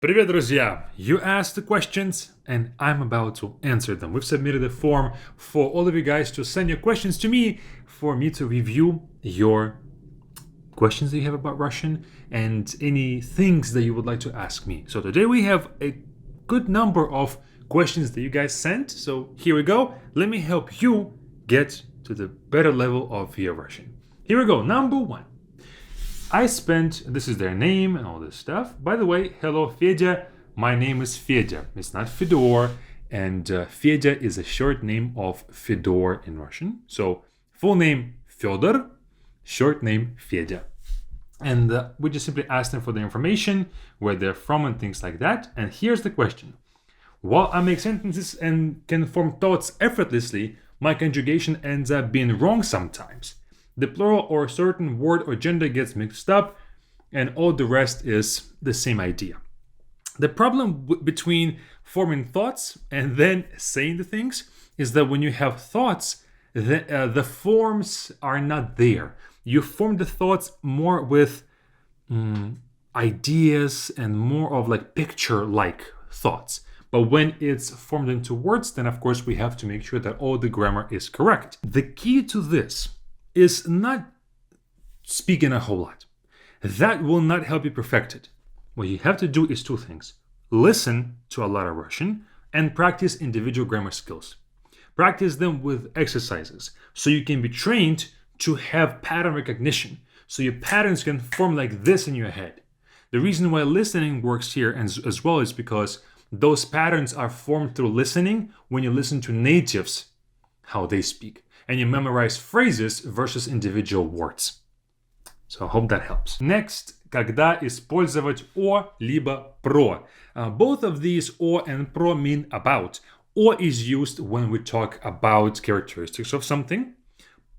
Привет, друзья! You asked the questions, and I'm about to answer them. We've submitted a form for all of you guys to send your questions to me for me to review your questions that you have about Russian and any things that you would like to ask me. So today we have a good number of questions that you guys sent. So here we go. Let me help you get to the better level of your Russian. Here we go. Number one. This is their name and all this stuff. By the way, hello Fedya, my name is Fedya. It's not Fedor, and Fedya is a short name of Fedor in Russian. So full name Fyodor, short name Fedya. And we just simply asked them for the information, where they're from and things like that. And here's the question. While I make sentences and can form thoughts effortlessly, my conjugation ends up being wrong sometimes. The plural or a certain word or gender gets mixed up, and all the rest is the same idea. The problem between forming thoughts and then saying the things is that when you have thoughts, the forms are not there. You form the thoughts more with ideas and more of like picture-like thoughts. But when it's formed into words, then of course we have to make sure that all the grammar is correct. The key to this is not speaking a whole lot. That will not help you perfect it. What you have to do is two things. Listen to a lot of Russian and practice individual grammar skills. Practice them with exercises so you can be trained to have pattern recognition, so your patterns can form like this in your head. The reason why listening works here as well is because those patterns are formed through listening when you listen to natives, how they speak, and you memorize phrases versus individual words. So I hope that helps. Next, когда использовать о либо про. Both of these о and про mean about. О is used when we talk about characteristics of something.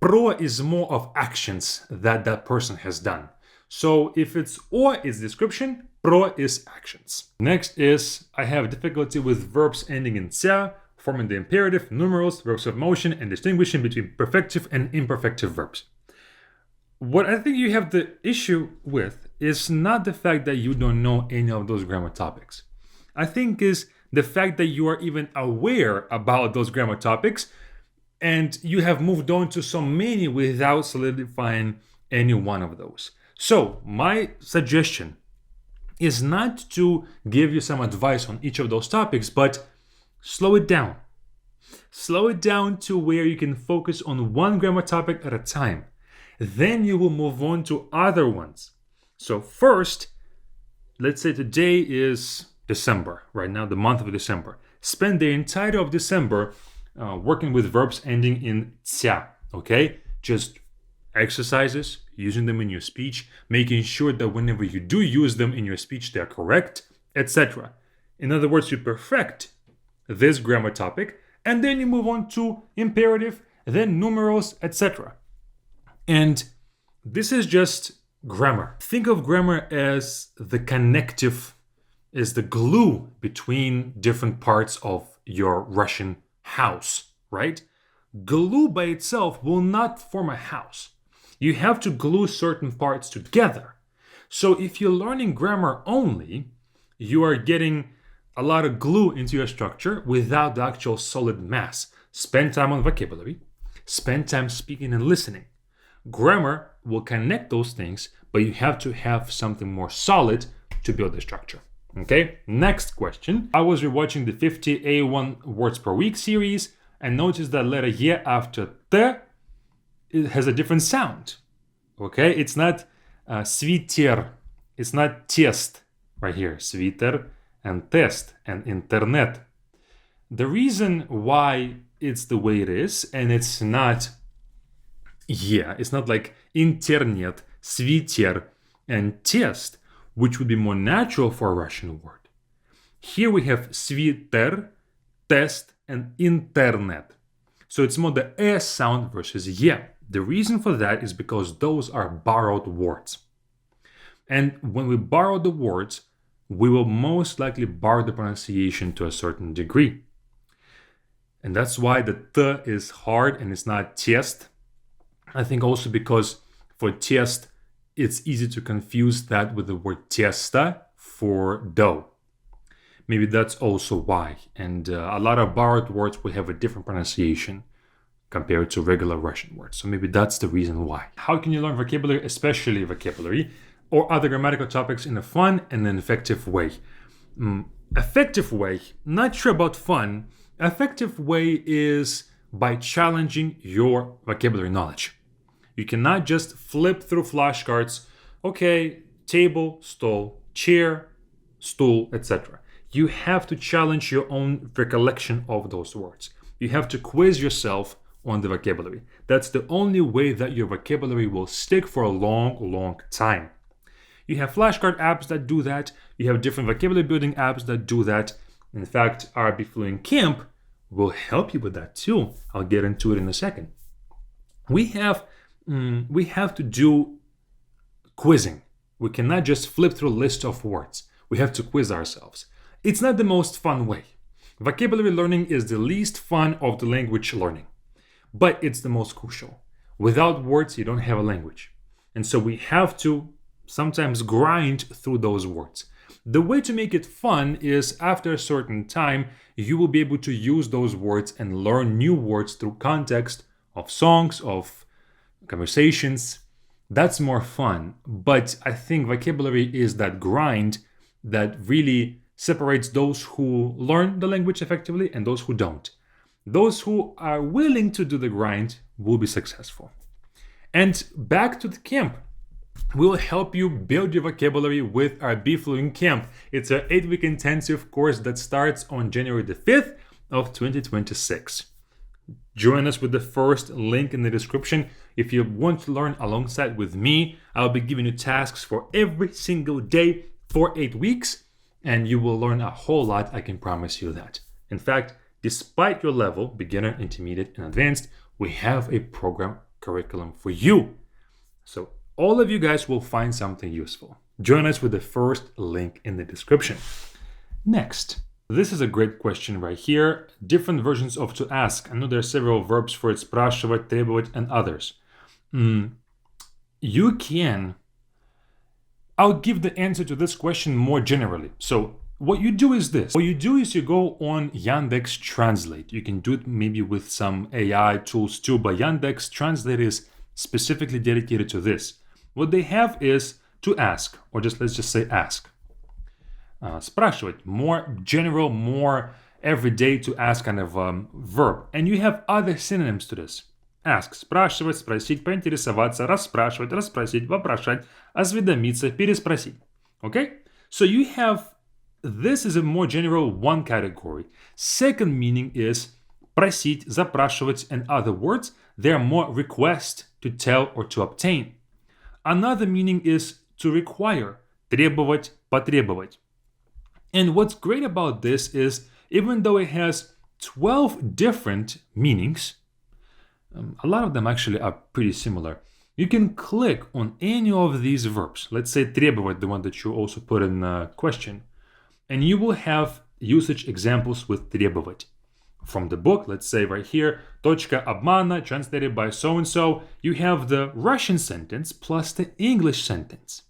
Про is more of actions that that person has done. So if it's о is description, про is actions. Next is I have difficulty with verbs ending in ся, forming the imperative, numerals, verbs of motion, and distinguishing between perfective and imperfective verbs. What I think you have the issue with is not the fact that you don't know any of those grammar topics. I think is the fact that you are even aware about those grammar topics and you have moved on to so many without solidifying any one of those. So my suggestion is not to give you some advice on each of those topics, but slow it down. Slow it down to where you can focus on one grammar topic at a time. Then you will move on to other ones. So first, let's say today is December, right now, the month of December. Spend the entirety of December working with verbs ending in ся, okay? Just exercises, using them in your speech, making sure that whenever you do use them in your speech, they're correct, etc. In other words, you perfect this grammar topic, and then you move on to imperative, then numerals, etc. And this is just grammar. Think of grammar as the connective, as the glue between different parts of your Russian house, right? Glue by itself will not form a house. You have to glue certain parts together. So if you're learning grammar only, you are getting a lot of glue into your structure without the actual solid mass. Spend time on vocabulary. Spend time speaking and listening. Grammar will connect those things, but you have to have something more solid to build the structure. Okay, next question. I was rewatching the 50 A1 words per week series and noticed that letter Y after T it has a different sound. Okay, it's not sviter, it's not test right here. Sviter and test and internet. The reason why it's the way it is, and it's not it's not like internet, sviter, and test, which would be more natural for a Russian word. Here we have sviter, test, and internet. So it's more the S sound versus Y. The reason for that is because those are borrowed words. And when we borrow the words, we will most likely borrow the pronunciation to a certain degree. And that's why the T is hard and it's not test. I think also because for test, it's easy to confuse that with the word testa for dough. Maybe that's also why. And a lot of borrowed words will have a different pronunciation compared to regular Russian words. So maybe that's the reason why. How can you learn vocabulary, especially vocabulary, or other grammatical topics in a fun and an effective way? Effective way, not sure about fun. Effective way is by challenging your vocabulary knowledge. You cannot just flip through flashcards, okay, table, stall, chair, stool, etc. You have to challenge your own recollection of those words. You have to quiz yourself on the vocabulary. That's the only way that your vocabulary will stick for a long, long time. You have flashcard apps that do that. You have different vocabulary building apps that do that. In fact, RB Fluent Camp will help you with that too. I'll get into it in a second. We have to do quizzing. We cannot just flip through a list of words. We have to quiz ourselves. It's not the most fun way. Vocabulary learning is the least fun of the language learning, but it's the most crucial. Without words, you don't have a language. And so we have to sometimes grind through those words. The way to make it fun is after a certain time, you will be able to use those words and learn new words through context of songs, of conversations. That's more fun. But I think vocabulary is that grind that really separates those who learn the language effectively and those who don't. Those who are willing to do the grind will be successful. And back to the camp. We'll help you build your vocabulary with our Be Fluent Camp. It's an 8-week intensive course that starts on January the 5th of 2026. Join us with the first link in the description. If you want to learn alongside with me, I'll be giving you tasks for every single day for 8 weeks, and you will learn a whole lot, I can promise you that. In fact, despite your level, beginner, intermediate, and advanced, we have a program curriculum for you. So all of you guys will find something useful. Join us with the first link in the description. Next, this is a great question right here. Different versions of to ask. I know there are several verbs for it: спрашивать, требовать, and others. I'll give the answer to this question more generally. So what you do is this. What you do is you go on Yandex Translate. You can do it maybe with some AI tools too, but Yandex Translate is specifically dedicated to this. What they have is to ask, or let's just say ask. Спрашивать, more general, more everyday to ask kind of verb. And you have other synonyms to this. Ask, спрашивать, спросить, поинтересоваться, расспрашивать, расспросить, вопрошать, осведомиться, переспросить. Okay? So you have, this is a more general one category. Second meaning is просить, запрашивать, and other words. They are more request, to tell or to obtain. Another meaning is to require, требовать, потребовать. And what's great about this is, even though it has 12 different meanings, a lot of them actually are pretty similar. You can click on any of these verbs. Let's say требовать, the one that you also put in the question, and you will have usage examples with требовать. From the book, let's say right here, точка обмана, translated by so-and-so, you have the Russian sentence plus the English sentence.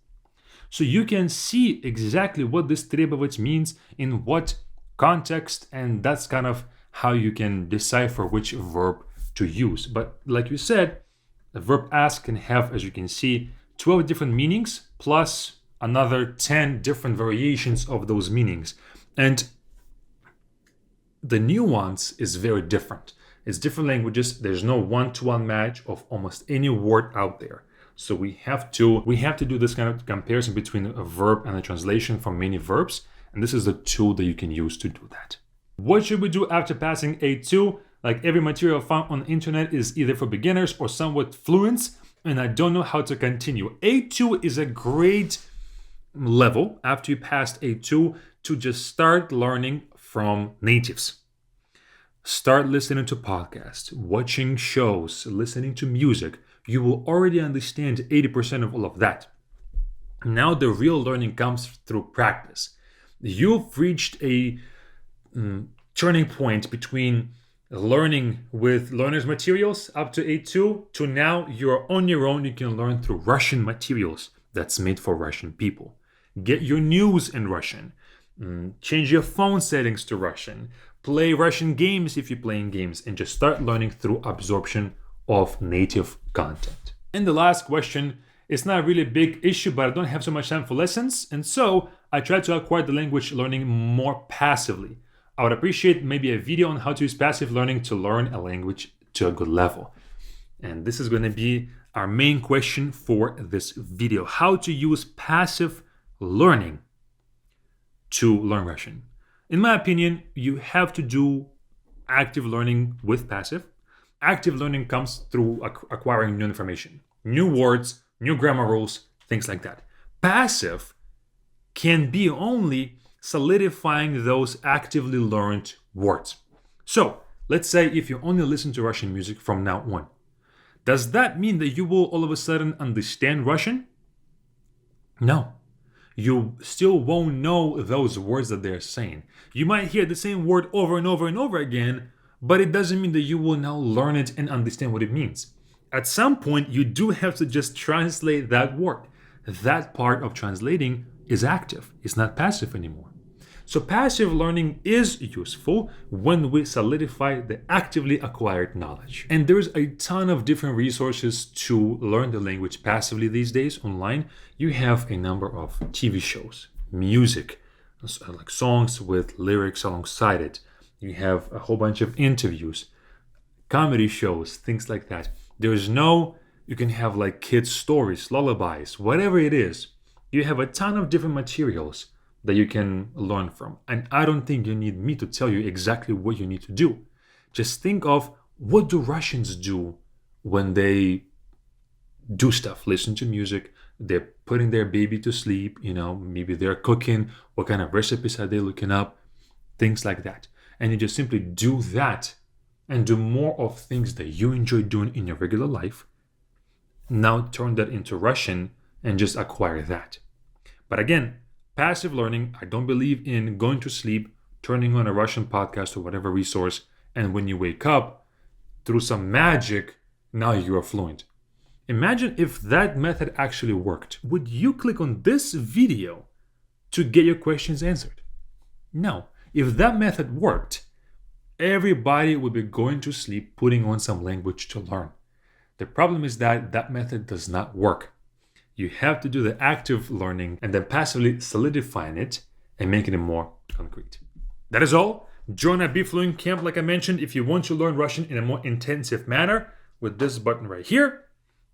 So you can see exactly what this требовать means, in what context, and that's kind of how you can decipher which verb to use. But like you said, the verb ask can have, as you can see, 12 different meanings plus another 10 different variations of those meanings. And the nuance is very different. It's different languages. There's no one-to-one match of almost any word out there. So we have to do this kind of comparison between a verb and a translation from many verbs. And this is the tool that you can use to do that. What should we do after passing A2? Like every material found on the internet is either for beginners or somewhat fluent, and I don't know how to continue. A2 is a great level after you passed A2 to just start learning from natives. Start listening to podcasts, watching shows, listening to music. You will already understand 80% of all of that. Now the real learning comes through practice. You've reached a turning point between learning with learner's materials up to A2 to now you're on your own. You can learn through Russian materials that's made for Russian people. Get your news in Russian. Change your phone settings to Russian. Play Russian games if you're playing games, and just start learning through absorption of native content. And the last question is not really a big issue, but I don't have so much time for lessons, and so I try to acquire the language learning more passively. I would appreciate maybe a video on how to use passive learning to learn a language to a good level. And this is going to be our main question for this video: how to use passive learning to learn Russian. In my opinion, you have to do active learning with passive. Active learning comes through acquiring new information, new words, new grammar rules, things like that. Passive can be only solidifying those actively learned words. So, let's say if you only listen to Russian music from now on, does that mean that you will all of a sudden understand Russian? No. You still won't know those words that they're saying. You might hear the same word over and over and over again, but it doesn't mean that you will now learn it and understand what it means. At some point, you do have to just translate that word. That part of translating is active, it's not passive anymore. So passive learning is useful when we solidify the actively acquired knowledge. And there's a ton of different resources to learn the language passively these days online. You have a number of TV shows, music, like songs with lyrics alongside it. You have a whole bunch of interviews, comedy shows, things like that. You can have like kids' stories, lullabies, whatever it is. You have a ton of different materials that you can learn from. And I don't think you need me to tell you exactly what you need to do. Just think of, what do Russians do when they do stuff? Listen to music, they're putting their baby to sleep, maybe they're cooking, what kind of recipes are they looking up, things like that. And you just simply do that and do more of things that you enjoy doing in your regular life. Now turn that into Russian and just acquire that. But again, passive learning, I don't believe in going to sleep, turning on a Russian podcast or whatever resource, and when you wake up, through some magic, now you are fluent. Imagine if that method actually worked. Would you click on this video to get your questions answered? No. If that method worked, everybody would be going to sleep putting on some language to learn. The problem is that that method does not work. You have to do the active learning and then passively solidifying it and making it more concrete. That is all. Join our Be Fluent camp, like I mentioned, if you want to learn Russian in a more intensive manner with this button right here,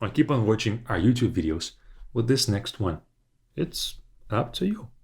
or keep on watching our YouTube videos with this next one. It's up to you.